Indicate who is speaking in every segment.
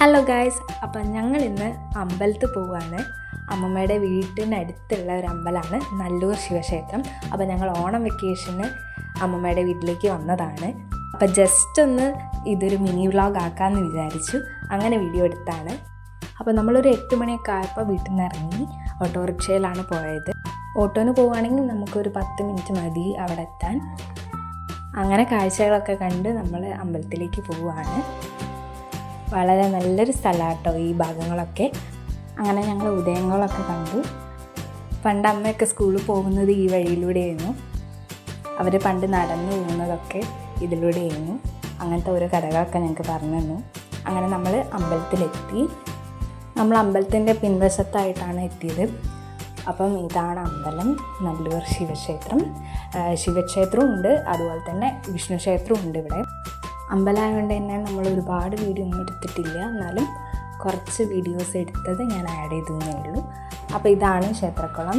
Speaker 1: Hello guys, അപ്പം ഞങ്ങൾ ഇന്ന് അമ്പലത്തിൽ പോവുകയാണ്. അമ്മമ്മയുടെ വീട്ടിനടുത്തുള്ള ഒരു അമ്പലമാണ് നല്ലൂർ ശിവക്ഷേത്രം. അപ്പോൾ ഞങ്ങൾ ഓണം വെക്കേഷന് അമ്മമ്മയുടെ വീട്ടിലേക്ക് വന്നതാണ്. അപ്പോൾ ജസ്റ്റ് ഒന്ന് ഇതൊരു മിനി വ്ളോഗ് ആക്കാമെന്ന് വിചാരിച്ചു. അങ്ങനെ വീഡിയോ എടുത്താണ്. അപ്പോൾ നമ്മളൊരു 8 മണിയൊക്കെ ആയപ്പോൾ വീട്ടിൽ നിന്ന് ഇറങ്ങി ഓട്ടോറിക്ഷയിലാണ് പോയത്. ഓട്ടോന് പോവുകയാണെങ്കിൽ നമുക്കൊരു 10 മിനിറ്റ് മതി അവിടെ എത്താൻ. അങ്ങനെ കാഴ്ചകളൊക്കെ കണ്ട് നമ്മൾ അമ്പലത്തിലേക്ക് പോവുകയാണ്. വളരെ നല്ലൊരു സ്ഥലമാണ് കേട്ടോ ഈ ഭാഗങ്ങളൊക്കെ. അങ്ങനെ ഞങ്ങൾ ഉദയങ്ങളൊക്കെ കണ്ടു. പണ്ട് അമ്മയൊക്കെ സ്കൂളിൽ പോകുന്നത് ഈ വഴിയിലൂടെയായിരുന്നു. അവർ പണ്ട് നടന്നു പോകുന്നതൊക്കെ ഇതിലൂടെയായിരുന്നു. അങ്ങനത്തെ ഓരോ കഥകളൊക്കെ ഞങ്ങൾക്ക് പറഞ്ഞു തന്നു. അങ്ങനെ നമ്മൾ അമ്പലത്തിലെത്തി. നമ്മൾ അമ്പലത്തിൻ്റെ പിൻവശത്തായിട്ടാണ് എത്തിയത്. അപ്പം ഇതാണ് അമ്പലം, നല്ലൂർ ശിവക്ഷേത്രം. ശിവക്ഷേത്രവും ഉണ്ട്, അതുപോലെ തന്നെ വിഷ്ണു ക്ഷേത്രവും ഉണ്ട് ഇവിടെ. അമ്പലമായതുകൊണ്ട് തന്നെ നമ്മൾ ഒരുപാട് വീഡിയോ ഒന്നും എടുത്തിട്ടില്ല, എന്നാലും കുറച്ച് വീഡിയോസ് എടുത്തത് ഞാൻ ആഡ് ചെയ്തേ ഉള്ളൂ. അപ്പോൾ ഇതാണ് ക്ഷേത്രക്കുളം.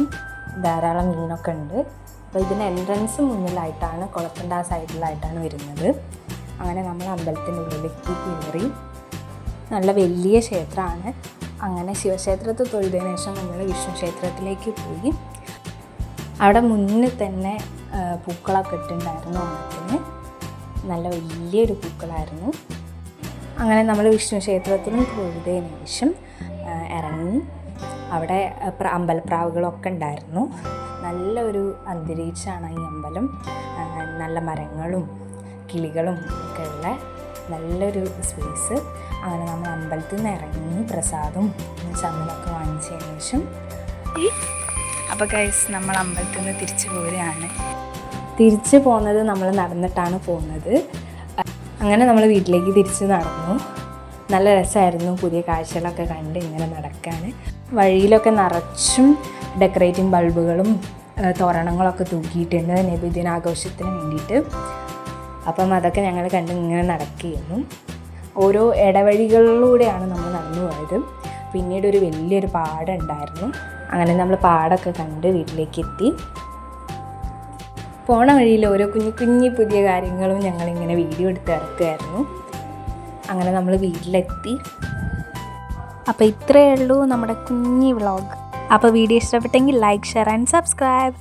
Speaker 1: ധാരാളം മീനൊക്കെ ഉണ്ട്. അപ്പോൾ ഇതിന് എൻട്രൻസ് മുന്നിലായിട്ടാണ്, കുളത്തിൻ്റെ ആ സൈഡിലായിട്ടാണ് വരുന്നത്. അങ്ങനെ നമ്മൾ അമ്പലത്തിൻ്റെ ഉള്ളിലേക്ക് കയറി. നല്ല വലിയ ക്ഷേത്രമാണ്. അങ്ങനെ ശിവക്ഷേത്രത്തിൽ തൊഴുതിന് ശേഷം നമ്മൾ വിഷ്ണു ക്ഷേത്രത്തിലേക്ക് പോയി. അവിടെ മുന്നിൽ തന്നെ പൂക്കളൊക്കെ ഇട്ടുണ്ടായിരുന്നു. ഓണത്തിന് നല്ല വലിയൊരു പൂക്കളായിരുന്നു. അങ്ങനെ നമ്മൾ വിഷ്ണു ക്ഷേത്രത്തിലും തൊഴുതിന് ശേഷം ഇറങ്ങി. അവിടെ അമ്പലപ്രാവുകളൊക്കെ ഉണ്ടായിരുന്നു. നല്ലൊരു അന്തരീക്ഷമാണ് ഈ അമ്പലം. നല്ല മരങ്ങളും കിളികളും ഒക്കെ ഉള്ള നല്ലൊരു സ്പേസ്. അങ്ങനെ നമ്മൾ അമ്പലത്തിൽ നിന്ന് ഇറങ്ങി പ്രസാദവും ചന്ദനമൊക്കെ വാങ്ങിച്ചതിന് ശേഷം അപ്പോൾ ഗൈസ് നമ്മൾ അമ്പലത്തിൽ നിന്ന് തിരിച്ചു പോരുകയാണ്. തിരിച്ചു പോകുന്നത് നമ്മൾ നടന്നിട്ടാണ് പോകുന്നത്. അങ്ങനെ നമ്മൾ വീട്ടിലേക്ക് തിരിച്ച് നടന്നു. നല്ല രസമായിരുന്നു. പുതിയ കാഴ്ചകളൊക്കെ കണ്ട് ഇങ്ങനെ നടക്കാൻ. വഴിയിലൊക്കെ നിറച്ചും ഡെക്കറേറ്റിംഗ് ബൾബുകളും തോരണങ്ങളൊക്കെ തൂക്കിയിട്ടുണ്ട് നബിദിനാഘോഷത്തിന് വേണ്ടിയിട്ട്. അപ്പം അതൊക്കെ ഞങ്ങൾ കണ്ട് ഇങ്ങനെ നടക്കുകയായിരുന്നു. ഓരോ ഇടവഴികളിലൂടെയാണ് നമ്മൾ നടന്നു പോയത്. പിന്നീട് ഒരു വലിയൊരു പാടമുണ്ടായിരുന്നു. അങ്ങനെ നമ്മൾ പാടമൊക്കെ കണ്ട് വീട്ടിലേക്ക് എത്തി. പോണ വഴിയിൽ ഓരോ കുഞ്ഞു പുതിയ കാര്യങ്ങളും ഞങ്ങളിങ്ങനെ വീഡിയോ എടുത്ത് ഇറക്കുമായിരുന്നു. അങ്ങനെ നമ്മൾ വീട്ടിലെത്തി. അപ്പോൾ ഇത്രയേ ഉള്ളൂ നമ്മുടെ കുഞ്ഞി വ്ളോഗ്. അപ്പോൾ വീഡിയോ ഇഷ്ടപ്പെട്ടെങ്കിൽ ലൈക്ക്, ഷെയർ ആൻഡ് സബ്സ്ക്രൈബ്.